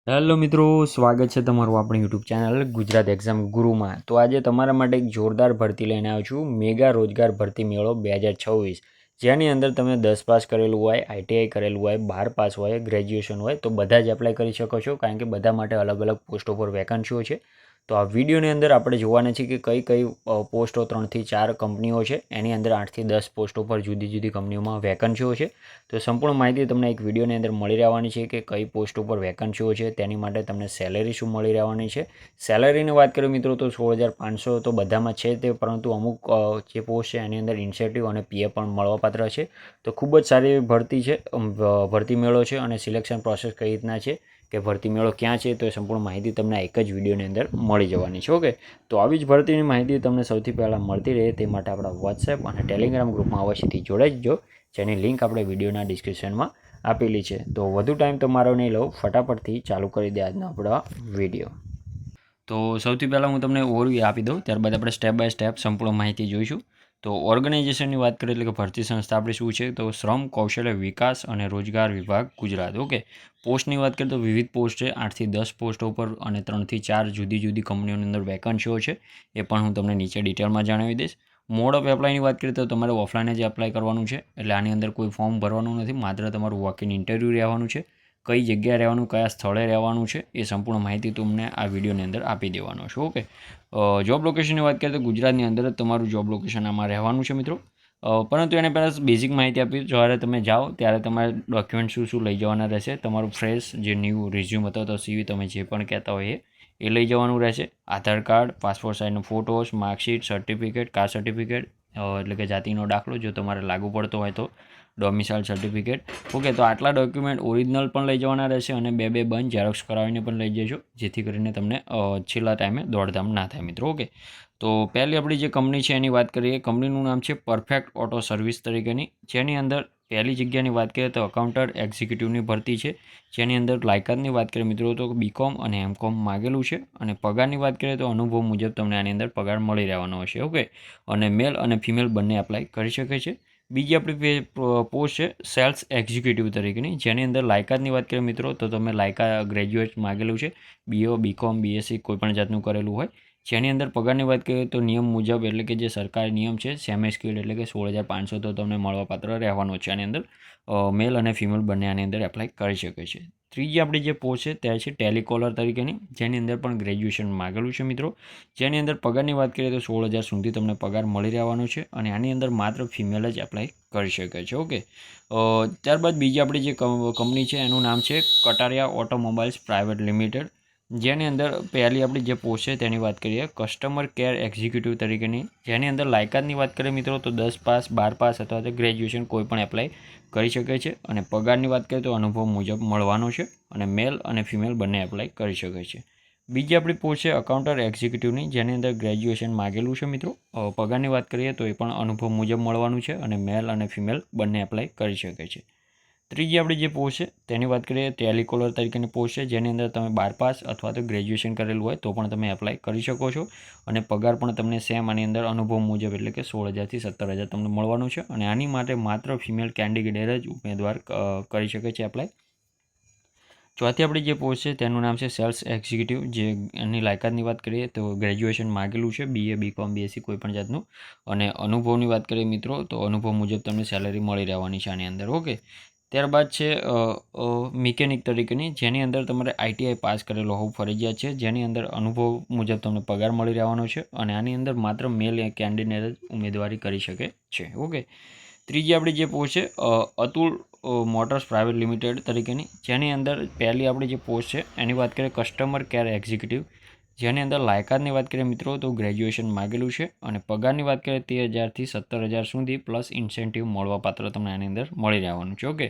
Hello મિત્રો, સ્વાગત છે તમારું આપણી યુટ્યુબ ચેનલ ગુજરાત એક્ઝામ ગુરુમાં। તો આજે તમારા માટે એક જોરદાર ભરતી લઈને આવ્યો છું, મેગા રોજગાર ભરતી મેળો 2026, જેની અંદર તમે 10 પાસ કરેલું હોય, આઈટીઆઈ કરેલું હોય, 12 પાસ હોય, ગ્રેજ્યુએશન હોય તો બધા જ એપ્લાય કરી શકો છો, કારણ કે બધા માટે અલગ અલગ પોસ્ટો પર વેકન્સીઓ છે। તો આ વિડીયોની અંદર આપણે જોવાના છે કે કઈ કઈ પોસ્ટો 3 થી 4 કંપનીઓ છે, એની અંદર 8 થી 10 પોસ્ટો પર જુદી જુદી કંપનીઓમાં વેકન્સીઓ છે। તો સંપૂર્ણ માહિતી તમને એક વિડીયોની અંદર મળી રહેવાની છે કે કઈ પોસ્ટ ઉપર વેકન્સીઓ છે, તેની માટે તમને સેલેરી શું મળી રહેવાની છે। સેલેરીની વાત કરીએ મિત્રો તો 16,500 તો બધામાં છે તે, પરંતુ અમુક જે પોસ્ટ છે એની અંદર ઇન્સેન્ટિવ અને પીએફ પણ મળવાપાત્ર છે। તો ખૂબ જ સારી ભરતી છે, ભરતી મેળો છે, અને સિલેક્શન પ્રોસેસ કઈ રીતના છે કે ભરતી મેળો ક્યાં છે, તો એ સંપૂર્ણ માહિતી તમને એક જ વિડીયોની અંદર મળી જવાની છે। ઓકે, તો આવી જ ભરતીની માહિતી તમને સૌથી પહેલાં મળતી રહે તે માટે આપણા વોટ્સએપ અને ટેલિગ્રામ ગ્રુપમાં અવશ્યથી જોડાઈ જજો, જેની લિંક આપણે વિડીયોના ડિસ્ક્રિપ્શનમાં આપેલી છે। તો વધુ ટાઈમ તમારો નહીં લઉં, ફટાફટથી ચાલુ કરી દે આજનો આપણો વિડીયો। તો સૌથી પહેલાં હું તમને ઓવરવ્યૂ આપી દઉં, ત્યારબાદ આપણે સ્ટેપ બાય સ્ટેપ સંપૂર્ણ માહિતી જોઈશું। તો ઓર્ગેનાઇઝેશનની વાત કરીએ એટલે કે ભરતી સંસ્થા આપણી શું છે, તો શ્રમ કૌશલ્ય વિકાસ અને રોજગાર વિભાગ ગુજરાત। ઓકે, પોસ્ટની વાત કરીએ તો વિવિધ પોસ્ટ છે, 8 થી 10 પોસ્ટો પર અને 3 થી 4 જુદી જુદી કંપનીઓની અંદર વેકન્સીઓ છે, એ પણ હું તમને નીચે ડિટેલમાં જણાવી દઈશ। મોડ ઓફ એપ્લાયની વાત કરીએ તો તમારે ઓફલાઈન જ એપ્લાય કરવાનું છે, એટલે આની અંદર કોઈ ફોર્મ ભરવાનું નથી, માત્ર તમારું વોક ઇન ઇન્ટરવ્યૂ રહેવાનું છે। કઈ જગ્યાએ રહેવાનું, કયા સ્થળે રહેવાનું છે, એ સંપૂર્ણ માહિતી તમને આ વિડીયોની અંદર આપી દેવાનો છું। ઓકે, જોબ લોકેશનની વાત કરીએ તો ગુજરાતની અંદર જ તમારું જોબ લોકેશન આમાં રહેવાનું છે મિત્રો। પરંતુ એને પહેલાં બેઝિક માહિતી આપી, જ્યારે તમે જાઓ ત્યારે તમારે ડોક્યુમેન્ટ શું લઈ જવાના રહેશે, તમારું ફ્રેશ જે ન્યૂ રિઝ્યુમ હતો તો સીવી તમે જે પણ કહેતા હોય એ લઈ જવાનું રહેશે। આધાર કાર્ડ, પાસપોર્ટ સાઇઝનો photos, marksheet, certificate, caste certificate એટલે કે જાતિનો દાખલો જો તમારે લાગુ પડતો હોય તો, ડોમિસાઇલ સર્ટિફિકેટ। ઓકે, તો આટલા ડોક્યુમેન્ટ ઓરિજિનલ પણ લઈ જવાના રહેશે અને બે બંધ ઝેરોક્સ કરાવીને પણ લઈ જજો, જેથી કરીને તમને છેલ્લા ટાઈમે દોડધામ ના થાય મિત્રો। ઓકે, તો પહેલી આપણી જે કંપની છે એની વાત કરીએ, કંપનીનું નામ છે પરફેક્ટ ઓટો સર્વિસ તરીકેની, જેની અંદર પહેલી જગ્યાની વાત કરીએ તો અકાઉન્ટર એક્ઝિક્યુટિવની ભરતી છે, જેની અંદર લાયકાતની વાત કરીએ મિત્રો તો બીકોમ અને એમકોમ માગેલું છે, અને પગારની વાત કરીએ તો અનુભવ મુજબ તમને આની અંદર પગાર મળી રહેવાનો હશે। ઓકે, અને મેલ અને ફિમેલ બંને એપ્લાય કરી શકે છે। બીજી આપણી પોસ્ટ છે સેલ્સ એક્ઝિક્યુટિવ તરીકેની, જેની અંદર લાયકાતની વાત કરીએ મિત્રો તો તમે ગ્રેજ્યુએટ માગેલું છે, બીઓ, બીકોમ, બીએસસી કોઈ પણ જાતનું કરેલું હોય। જેની અંદર પગારની વાત કરીએ તો નિયમ મુજબ, એટલે કે જે સરકારી નિયમ છે સેમી સ્કિલ્ડ એટલે કે 16,500 તો તમને મળવાપાત્ર રહેવાનો છે। આની અંદર મેલ અને ફિમેલ બંને આની અંદર એપ્લાય કરી શકે છે। ત્રીજી આપણી જે પોસ્ટ છે તે છે ટેલિકોલર તરીકેની, જેની અંદર પણ ગ્રેજ્યુએશન માગેલું છે મિત્રો। જેની અંદર પગારની વાત કરીએ તો 16,000 સુધી તમને પગાર મળી રહેવાનો છે, અને આની અંદર માત્ર ફિમેલ જ એપ્લાય કરી શકે છે। ઓકે, ત્યારબાદ બીજી આપણી જે કંપની છે એનું નામ છે કટારિયા ઓટોમોબાઈલ્સ પ્રાઇવેટ લિમિટેડ, જેની અંદર પહેલી આપણી જે પોસ્ટ છે તેની વાત કરીએ કસ્ટમર કેર એક્ઝિક્યુટિવ તરીકેની, જેની અંદર લાયકાતની વાત કરીએ મિત્રો તો 10 પાસ, 12 પાસ અથવા તો ગ્રેજ્યુએશન કોઈ પણ એપ્લાય કરી શકે છે, અને પગારની વાત કરીએ તો અનુભવ મુજબ મળવાનો છે, અને મેલ અને ફિમેલ બંને એપ્લાય કરી શકે છે। બીજી આપણી પોસ્ટ છે અકાઉન્ટર એક્ઝિક્યુટિવની, જેની અંદર ગ્રેજ્યુએશન માગેલું છે મિત્રો। પગારની વાત કરીએ તો એ પણ અનુભવ મુજબ મળવાનું છે, અને મેલ અને ફિમેલ બંને એપ્લાય કરી શકે છે। ત્રીજી આપણી જે પોસ્ટ છે તેની વાત કરીએ ટેલિકોલર તરીકેની પોસ્ટ છે, જેની અંદર તમે 12 પાસ અથવા તો ગ્રેજ્યુએશન કરેલું હોય તો પણ તમે એપ્લાય કરી શકો છો, અને પગાર પણ તમને સેમ આની અંદર અનુભવ મુજબ એટલે કે 16,000 થી 17,000 તમને મળવાનું છે, અને આની માટે માત્ર ફિમેલ કેન્ડિડેટ જ ઉમેદવાર કરી શકે છે એપ્લાય। ચોથી આપણી જે પોસ્ટ છે તેનું નામ છે સેલ્સ એક્ઝિક્યુટિવ, જે એની લાયકાતની વાત કરીએ તો ગ્રેજ્યુએશન માગેલું છે, બીએ, બીકોમ, બીએસસી કોઈ પણ જાતનું, અને અનુભવની વાત કરીએ મિત્રો તો અનુભવ મુજબ તમને સેલેરી મળી રહેવાની છે આની અંદર। ઓકે, ત્યારબાદ છે મિકેનિક તરીકેની, જેની અંદર તમારે આઈટીઆઈ પાસ કરેલો હોવું ફરજિયાત છે, જેની અંદર અનુભવ મુજબ તમને પગાર મળી રહેવાનો છે, અને આની અંદર માત્ર મેલ કેન્ડિડેટ જ ઉમેદવારી કરી શકે છે। ઓકે, ત્રીજી આપણી જે પોસ્ટ છે અતુલ મોટર્સ પ્રાઇવેટ લિમિટેડ તરીકેની, જેની અંદર પહેલી આપણી જે પોસ્ટ છે એની વાત કરીએ કસ્ટમર કેર એક્ઝિક્યુટિવ, જેની અંદર લાયકાતની વાત કરીએ મિત્રો તો ગ્રેજ્યુએશન માગેલું છે, અને પગારની વાત કરીએ 13,000 થી 17,000 સુધી પ્લસ ઇન્સેન્ટિવ મળવાપાત્ર તમને આની અંદર મળી રહેવાનું છે। ઓકે,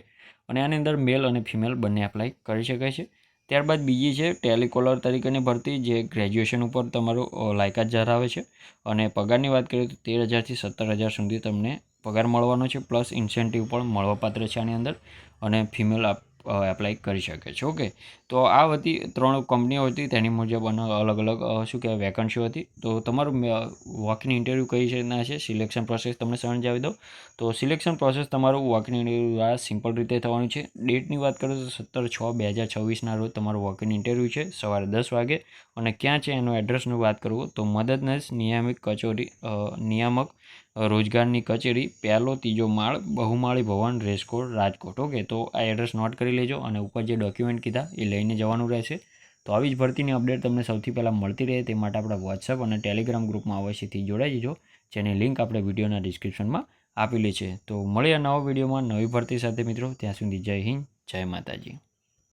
અને આની અંદર મેલ અને ફિમેલ બંને એપ્લાય કરી શકે છે। ત્યારબાદ બીજી છે ટેલિકોલર તરીકેની ભરતી, જે ગ્રેજ્યુએશન ઉપર તમારું લાયકાત ધરાવે છે, અને પગારની વાત કરીએ તો 13,000 થી 17,000 સુધી તમને પગાર મળવાનો છે, પ્લસ ઇન્સેન્ટિવ પણ મળવાપાત્ર છે આની અંદર, અને ફિમેલ એપ્લાય કરી શકે છે. ઓકે, તો આ હતી 3 કંપનીઓ હતી, તેની મુજબ અલગ અલગ શું કહેવાય વેકન્સીઓ હતી. તો તમારું વોક ઇન ઇન્ટરવ્યૂ કઈ રીતના છે, સિલેક્શન પ્રોસેસ તમને સમજાવી દઉં. તો સિલેક્શન પ્રોસેસ તમારું વોક ઇન ઇન્ટરવ્યૂ દ્વારા સિમ્પલ રીતે થવાનું છે. ડેટની વાત કરું તો 17/6/2024 રોજ તમારું વોક ઇન ઇન્ટરવ્યૂ છે, સવારે 10 વાગે. અને ક્યાં છે એનું એડ્રેસની વાત કરું તો મદદનીશ નિયામક રોજગારની કચેરી, 1લો 3જો માળ, બહુમાળી ભવન, રેસકોર્સ, રાજકોટ. ઓકે, તો આ એડ્રેસ નોટ કરી લેજો અને ઉપર જે ડોક્યુમેન્ટ કીધા એ લઈને જવાનું રહેશે. તો આવી જ ભરતીની અપડેટ તમને સૌથી પહેલાં મળતી રહે તે માટે આપણા વોટ્સઅપ અને ટેલિગ્રામ ગ્રુપમાં અવશ્યથી જોડાઈ જજો, જેની લિંક આપણે વિડીયોના ડિસ્ક્રિપ્શનમાં આપેલી છે. તો મળીએ નવા વિડીયોમાં નવી ભરતી સાથે મિત્રો. ત્યાં સુધી જય હિન્દ, જય માતાજી.